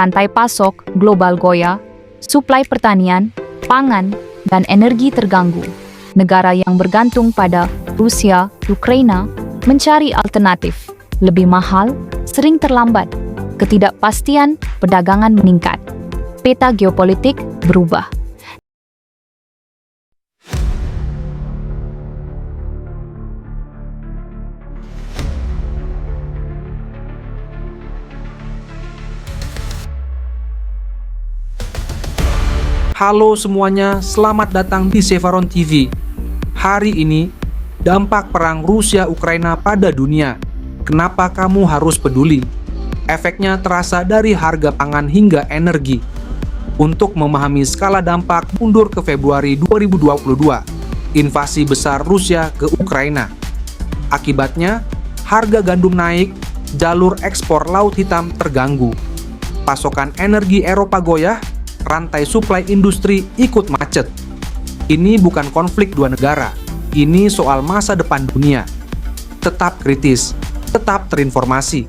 rantai pasok global goyah, suplai pertanian, pangan, dan energi terganggu. Negara yang bergantung pada Rusia, Ukraina, mencari alternatif. Lebih mahal, sering terlambat. Ketidakpastian perdagangan meningkat. Peta geopolitik berubah. Halo semuanya, selamat datang di Sevaron TV. Hari ini, dampak perang Rusia-Ukraina pada dunia. Kenapa kamu harus peduli? Efeknya terasa dari harga pangan hingga energi. Untuk memahami skala dampak, mundur ke Februari 2022, invasi besar Rusia ke Ukraina. Akibatnya, harga gandum naik, jalur ekspor Laut Hitam terganggu. Pasokan energi Eropa goyah, rantai suplai industri ikut macet. Ini bukan konflik dua negara, ini soal masa depan dunia. Tetap kritis, tetap terinformasi.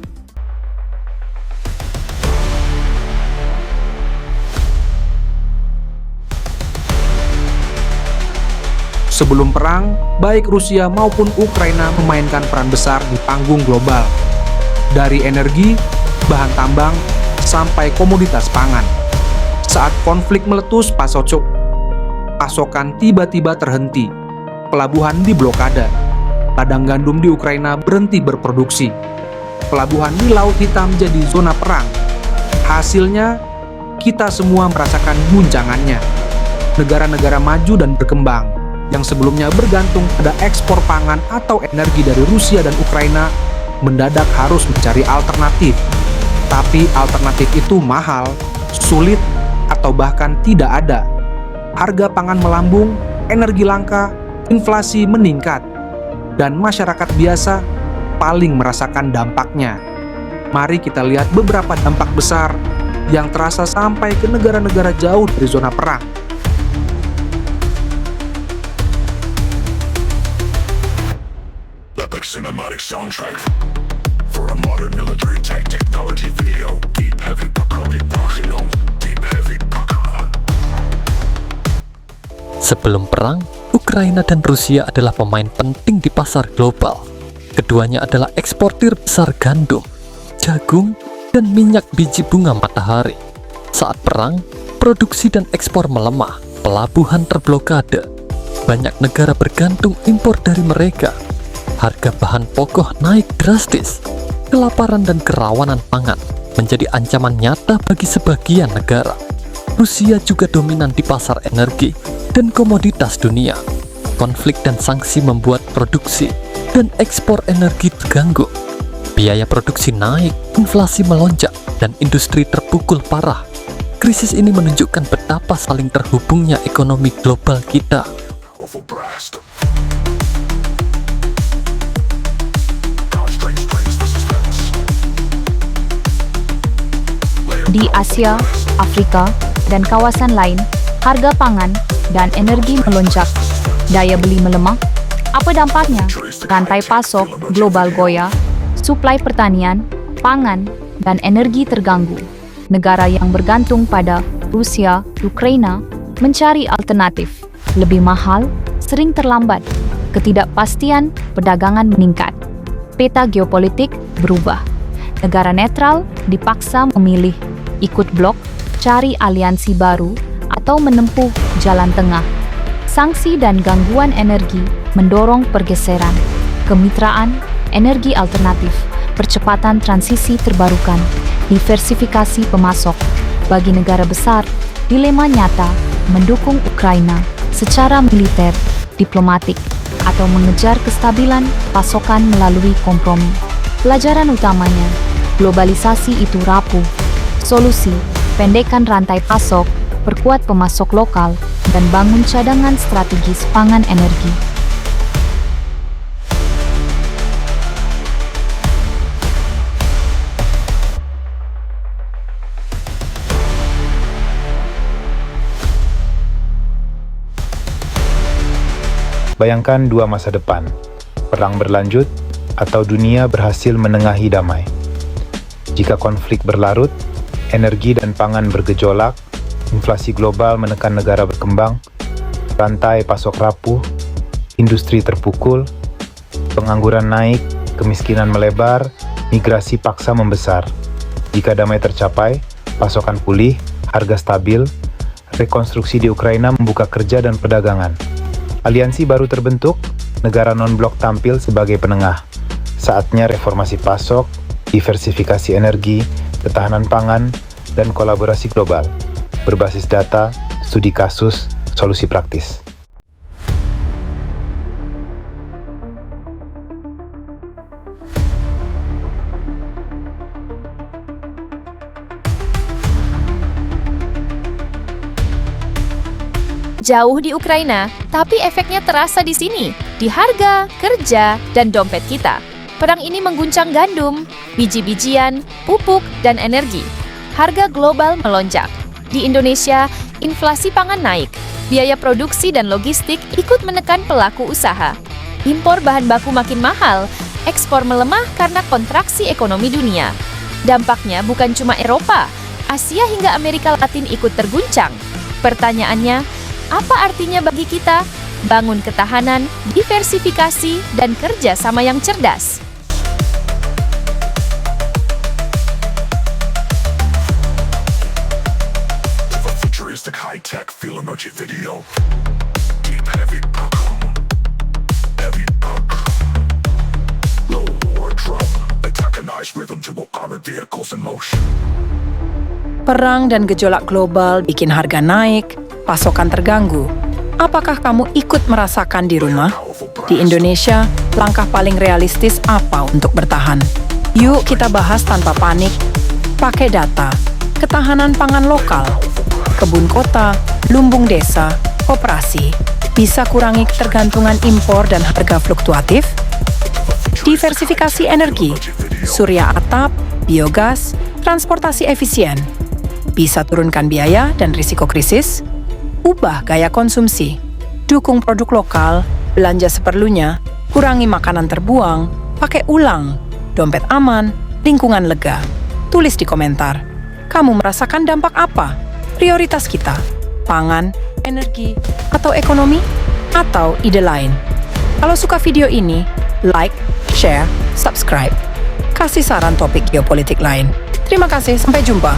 Sebelum perang, baik Rusia maupun Ukraina memainkan peran besar di panggung global. Dari energi, bahan tambang, sampai komoditas pangan. Saat konflik meletus pasokan tiba-tiba terhenti. Pelabuhan diblokade. Ladang gandum di Ukraina berhenti berproduksi. Pelabuhan di Laut Hitam jadi zona perang. Hasilnya, kita semua merasakan guncangannya. Negara-negara maju dan berkembang, yang sebelumnya bergantung pada ekspor pangan atau energi dari Rusia dan Ukraina, mendadak harus mencari alternatif. Tapi alternatif itu mahal, sulit, atau bahkan tidak ada. Harga pangan melambung, energi langka, inflasi meningkat, dan masyarakat biasa paling merasakan dampaknya. Mari kita lihat beberapa dampak besar yang terasa sampai ke negara-negara jauh dari zona perang. Epic cinematic soundtrack for a modern military tech technology video. Deep heavy Sebelum perang, Ukraina dan Rusia adalah pemain penting di pasar global. Keduanya adalah eksportir besar gandum, jagung, dan minyak biji bunga matahari. Saat perang, produksi dan ekspor melemah, pelabuhan terblokade. Banyak negara bergantung impor dari mereka. Harga bahan pokok naik drastis. Kelaparan dan kerawanan pangan menjadi ancaman nyata bagi sebagian negara. Rusia juga dominan di pasar energi dan komoditas dunia. Konflik dan sanksi membuat produksi dan ekspor energi terganggu. Biaya produksi naik, inflasi melonjak, dan industri terpukul parah. Krisis ini menunjukkan betapa saling terhubungnya ekonomi global kita. Di Asia, Afrika, dan kawasan lain, harga pangan dan energi melonjak. Daya beli melemah. Apa dampaknya? Rantai pasok global goyah, suplai pertanian, pangan, dan energi terganggu. Negara yang bergantung pada Rusia, Ukraina, mencari alternatif. Lebih mahal, sering terlambat. Ketidakpastian perdagangan meningkat. Peta geopolitik berubah. Negara netral dipaksa memilih ikut blok, cari aliansi baru, atau menempuh jalan tengah. Sanksi dan gangguan energi mendorong pergeseran, kemitraan, energi alternatif, percepatan transisi terbarukan, diversifikasi pemasok. Bagi negara besar, dilema nyata mendukung Ukraina secara militer, diplomatik, atau mengejar kestabilan pasokan melalui kompromi. Pelajaran utamanya, globalisasi itu rapuh. Solusi, pendekkan rantai pasok, perkuat pemasok lokal, dan bangun cadangan strategis pangan energi. Bayangkan dua masa depan, perang berlanjut atau dunia berhasil menengahi damai. Jika konflik berlarut, energi dan pangan bergejolak, inflasi global menekan negara berkembang, rantai pasok rapuh, industri terpukul, pengangguran naik, kemiskinan melebar, migrasi paksa membesar. Jika damai tercapai, pasokan pulih, harga stabil, rekonstruksi di Ukraina membuka kerja dan perdagangan. Aliansi baru terbentuk, negara non-blok tampil sebagai penengah. Saatnya reformasi pasok, diversifikasi energi, ketahanan pangan, dan kolaborasi global, berbasis data, studi kasus, solusi praktis. Jauh di Ukraina, tapi efeknya terasa di sini, di harga, kerja, dan dompet kita. Perang ini mengguncang gandum, biji-bijian, pupuk, dan energi. Harga global melonjak. Di Indonesia, inflasi pangan naik, biaya produksi dan logistik ikut menekan pelaku usaha. Impor bahan baku makin mahal, ekspor melemah karena kontraksi ekonomi dunia. Dampaknya bukan cuma Eropa, Asia hingga Amerika Latin ikut terguncang. Pertanyaannya, apa artinya bagi kita? Bangun ketahanan, diversifikasi, dan kerja sama yang cerdas. The futuristic high-tech fuel emoji video. Deep heavy low war drum. Antagonized rhythm to armored vehicles in motion. Perang dan gejolak global bikin harga naik, pasokan terganggu. Apakah kamu ikut merasakan di rumah? Di Indonesia, langkah paling realistis apa untuk bertahan? Yuk kita bahas tanpa panik. Pakai data, ketahanan pangan lokal, kebun kota, lumbung desa, koperasi. Bisa kurangi ketergantungan impor dan harga fluktuatif? Diversifikasi energi, surya atap, biogas, transportasi efisien. Bisa turunkan biaya dan risiko krisis? Ubah gaya konsumsi, dukung produk lokal, belanja seperlunya, kurangi makanan terbuang, pakai ulang, dompet aman, lingkungan lega. Tulis di komentar, kamu merasakan dampak apa? Prioritas kita, pangan, energi, atau ekonomi? Atau ide lain? Kalau suka video ini, like, share, subscribe. Kasih saran topik geopolitik lain. Terima kasih, sampai jumpa.